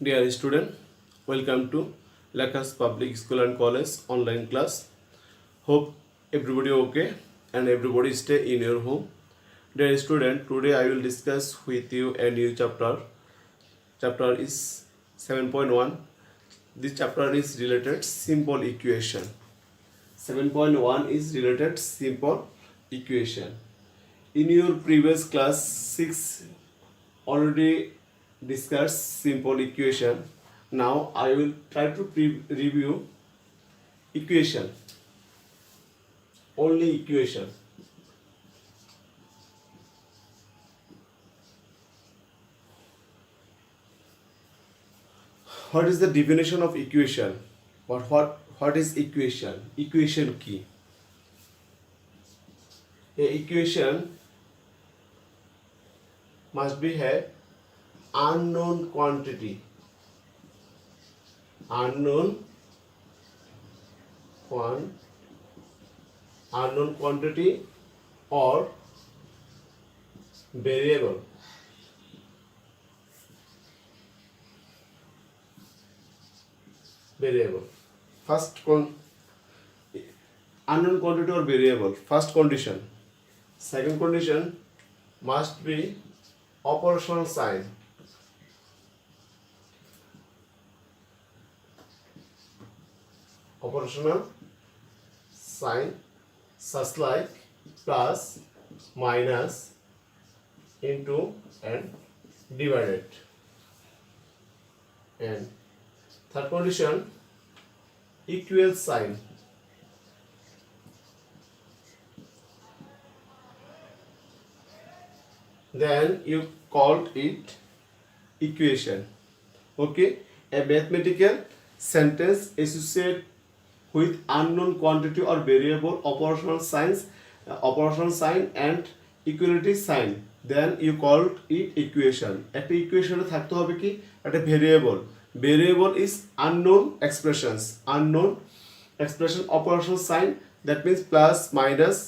Dear student, welcome to Lakas Public School and College online class. Hope everybody okay and everybody stay in your home. Dear student, today I will discuss with you a new chapter. Chapter is 7.1. This chapter is related simple equation. 7.1 is related simple equation. In your previous class 6 already discussed simple equation. Now I will try to review equation, only equation. What is the definition of equation? What is equation? Equation key. A equation must be a unknown quantity. Unknown quantity or variable. First unknown quantity or variable. First condition. Second condition must be operational sign. Operational sign such like plus, minus, into and divided. And third condition, equal sign. Then you called it equation. Okay, a mathematical sentence associated with unknown quantity or variable, operational sign and equality sign. Then you called it equation. একটা ইকুয়েশনে থাকতে হবে কি একটা variable is unknown expression operational sign, that means plus, minus,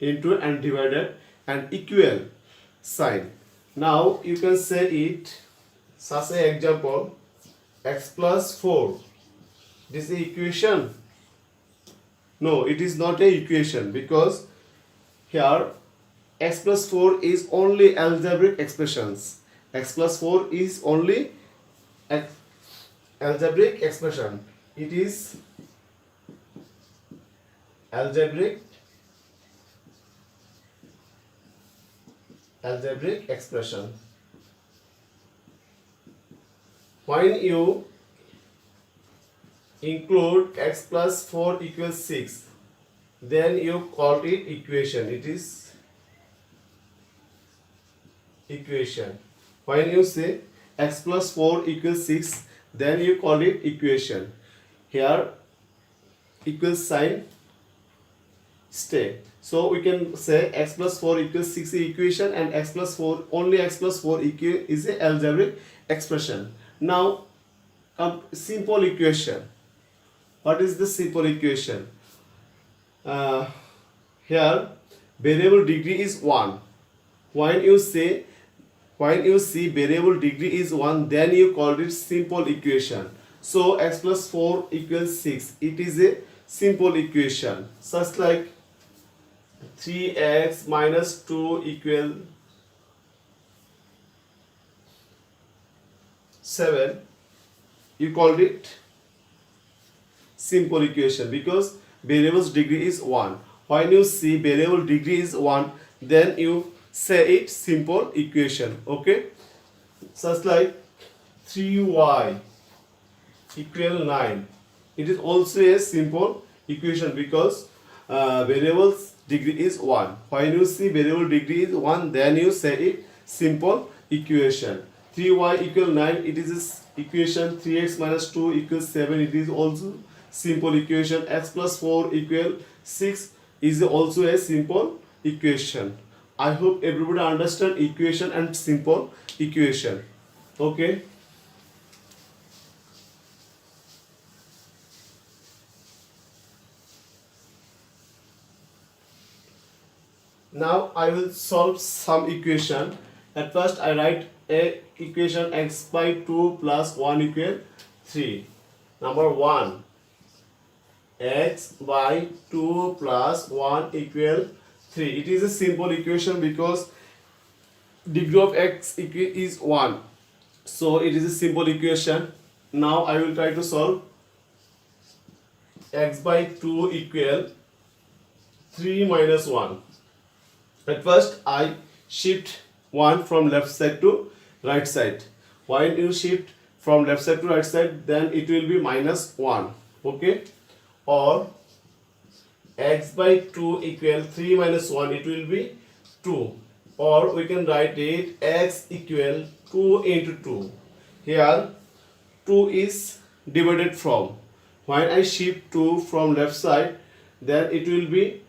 into and divided, and equal sign. Now you can say it such a example, x plus 4. This is the equation. No, it is not a equation because here x plus 4 is only algebraic expressions. X plus 4 is only algebraic expression. It is algebraic expression. When you include x plus 4 equals 6, then you call it equation. It is equation. When you say x plus 4 equals 6, then you call it equation. Here equal sign stay. So we can say x plus 4 equals 6 is equation, and x plus 4 only x plus 4 is a algebraic expression. Now simple equation. What is the simple equation? Here variable degree is 1. When you see variable degree is 1, then you call it simple equation. So x plus 4 equals 6. It is a simple equation. Such like 3x minus 2 equal 7. You called it simple equation because variable's degree is 1. When you see variable degree is 1, then you say it simple equation. Okay, such like 3y equal 9. It is also a simple equation because variable's degree is 1. When you see variable degree is 1, then you say it simple equation. 3y equal 9. It is equation. 3x minus 2 equals 7. It is also simple equation. X plus 4 equal 6 is also a simple equation. I hope everybody understand equation and simple equation. Okay. Now I will solve some equation. At first I write equation x by 2 plus 1 equal 3. Number 1, x by 2 plus 1 equal 3. It is a simple equation because degree of x is 1. So it is a simple equation. Now I will try to solve. X by 2 equal 3 minus 1. At first I shift 1 from left side to right side. When you shift from left side to right side, then it will be minus 1. Okay, or x by 2 equal 3 minus 1, it will be 2. Or we can write it x equal 2 into 2. Here 2 is divided from. When I shift 2 from left side, then it will be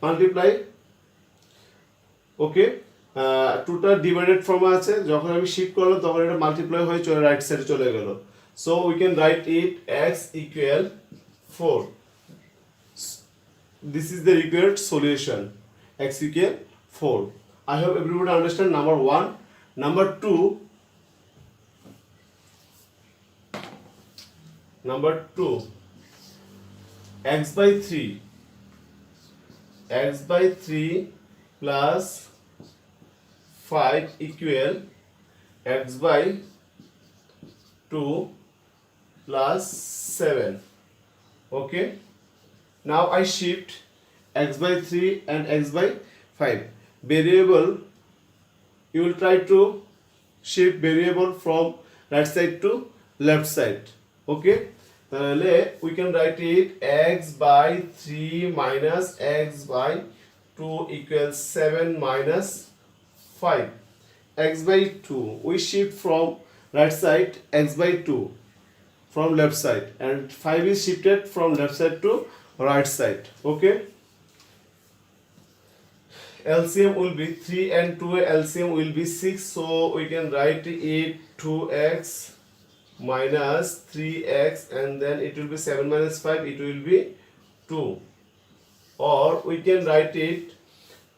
multiply. ওকে, টুটা divided form আছে, যখন আমি shift করলাম তখন এটা multiply হয়ে চলে right সাইডে চলে গেল। So we can write it x equal 4. This is the required solution, x equal 4. I hope everybody understand number 1. Number 2, x by 3, x by 3 plus 5 equal x by 2 plus 7. Okay, now I shift x by 3 and x by 5. Variable, you will try to shift variable from right side to left side. Okay, we can write it x by 3 minus x by 2 equals 7 minus 5. X by 2, we shift from right side, x by 2 from left side, and 5 is shifted from left side to right side. Okay, LCM will be 3 and 2 LCM will be 6, so we can write it 2x minus 3x, and then it will be 7 minus 5, it will be 2. Or we can write it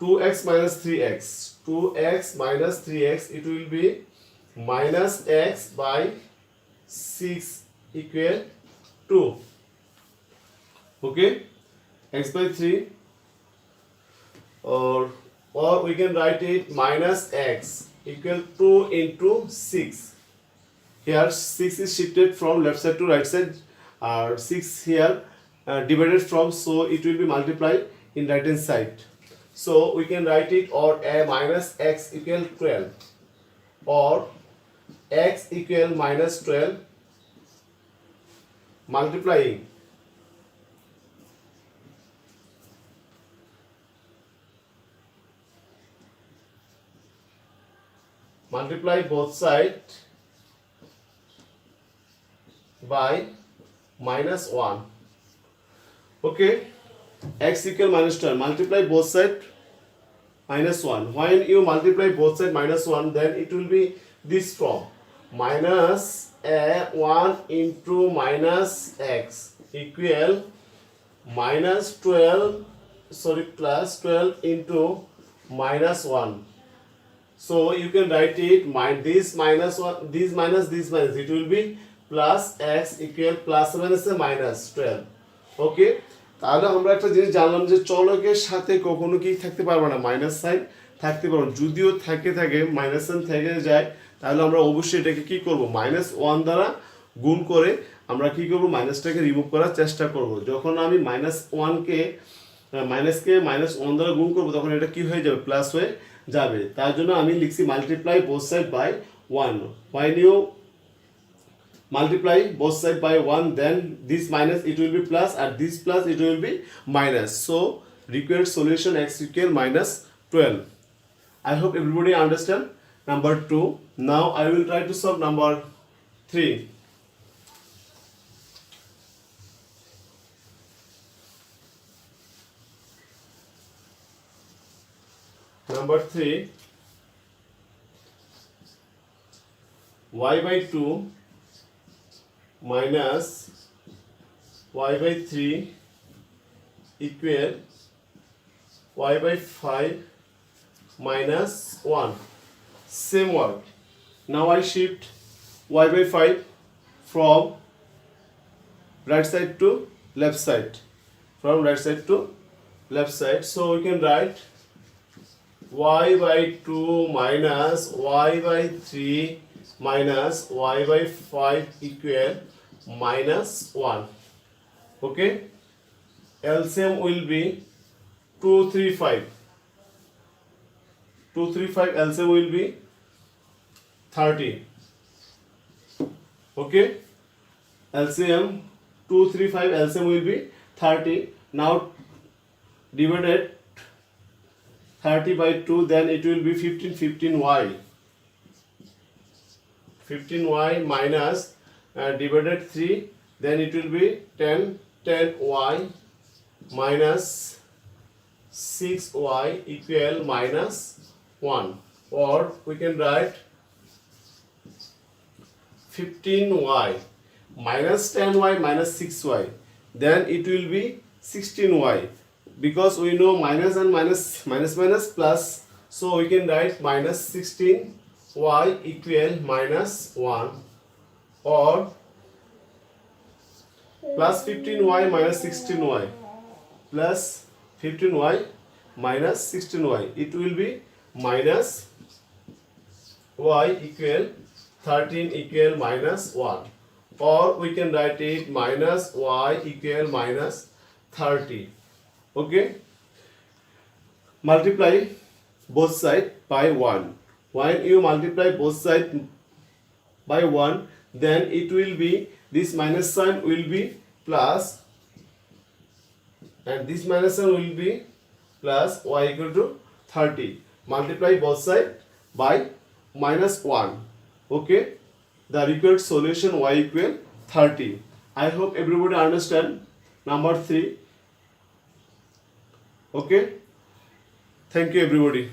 2x minus 3x. 2x minus 3x, it will be minus x by 6 equal 2. Okay, x by 3. Or we can write it minus x equal 2 into 6. Here 6 is shifted from left side to right side, 6 here divided from, so it will be multiplied in right hand side. So we can write it, or a minus x equal 12, or x equal minus 12 multiplying both sides by minus 1. Okay, x equal minus 12, multiply both sides minus 1. When you multiply both sides minus 1, then it will be this form, minus 1 into minus x equal minus 12, plus 12 into minus 1. So you can write it this minus 1, this minus, it will be plus x equal plus minus 12. Okay, তাহলে আমরা একটা জিনিস জানলাম যে চলকের সাথে কখনো কি থাকতে পারবে না, মাইনাস সাইন থাকতে পারবে না। যদিও থাকে মাইনাস সাইন থেকে যায়, তাহলে আমরা অবশ্যই এটাকে কি করব, মাইনাস 1 দ্বারা গুণ করে আমরা কি করব, মাইনাসটাকে রিমুভ করার চেষ্টা করব। যখন আমি মাইনাসকে মাইনাস 1 দ্বারা গুণ করব, তখন এটা কি হয়ে যাবে, প্লাস হয়ে যাবে। তার জন্য আমি লিখছি multiply both side by 1. When you multiply both side by 1, then this minus it will be plus, and this plus it will be minus. So required solution x equal minus 12. I hope everybody understand number 2. Now I will try to solve number 3. Number 3, y by 2 minus y by 3 equal y by 5 minus 1. same work. Now I shift y by 5 from right side to left side. From right side to left side. So we can write y by 2 minus y by 3 minus y by 5 equal minus 1. Okay. LCM will be 2, 3, 5. 2, 3, 5 LCM will be 30. Okay. LCM 2, 3, 5 LCM will be 30. Now divided 30 by 2, then it will be 15, 15y. 15y minus divided 3, then it will be 10, 10y minus 6y equal minus 1. Or we can write 15y minus 10y minus 6y, then it will be 16y, because we know minus and minus plus, so we can write minus 16y equal minus 1, or plus 15y minus 16y plus 15y minus 16y, it will be minus y equal 13 equal minus 1, or we can write it minus y equal minus 30. Okay. Multiply both sides by 1. When you multiply both sides by 1, then it will be, this minus sign will be plus, and this minus sign will be plus y equal to 30. Multiply both sides by minus 1. Okay. The required solution y equal 30. I hope everybody understand number 3. Okay. Thank you everybody.